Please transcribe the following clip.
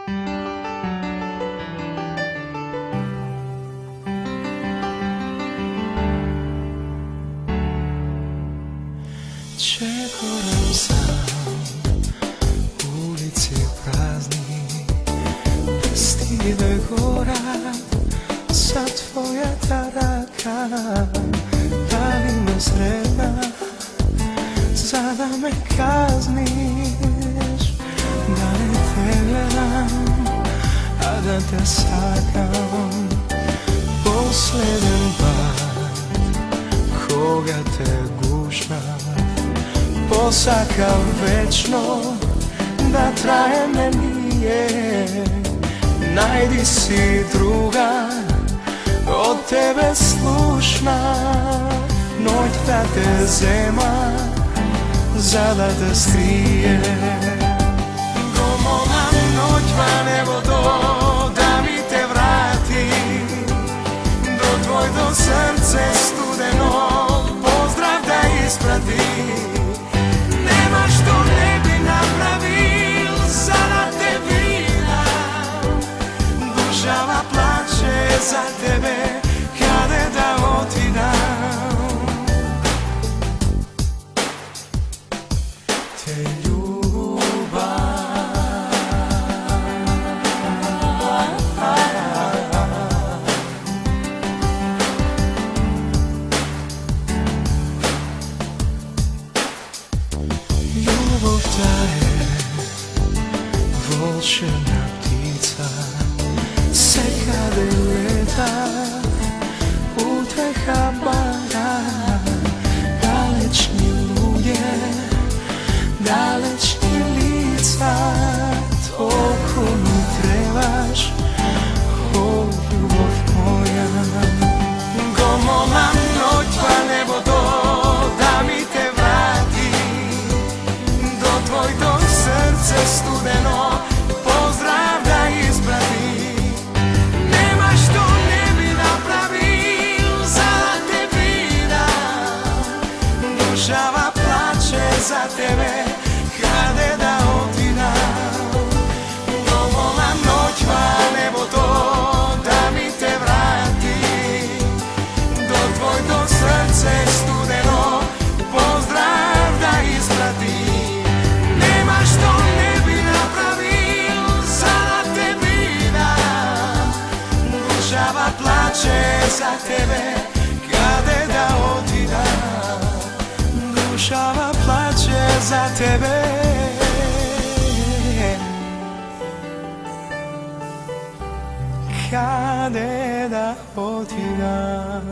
Čekujem sam, ulici prazni, stide gora sa tvoja taraka. Da li me sretna, da me kazniš, da ne te gledam, a da te sakam. Posleden pad, koga te gušna, posaka večno da traje me nije. Najdi si druga, od tebe slušna, noć da te zema, da te skrije. Gomova noćva nebo to, da mi te vrati, do tvoj do srce studeno, pozdrav da isprati. Nema što ne bi napravil, sada te vidim. Dušava plače za tebe, kade da otidam. Te ljubav, ljubav ta je volšebna ptica, se kade leta, uteha bara. Dalečni luge, dalečni lica, toliko mi trebaš, o ljubav moja. Gomova noćva nebo to, da mi te vrati, do tvoj do srce studeno, pozdrav da isprati. Nema što ne bi napravil, za te vidim. Dušava plače za tebe, kade da otidam. Gomova noćva nebo to, da mi te vrati, do tvoj do srce studeno, pozdrav da isprati. Nema što ne bi napravil, za te vidim. Dušava plače za tebe, kade da otidam. Dušava plače za tebe, kade da otidam.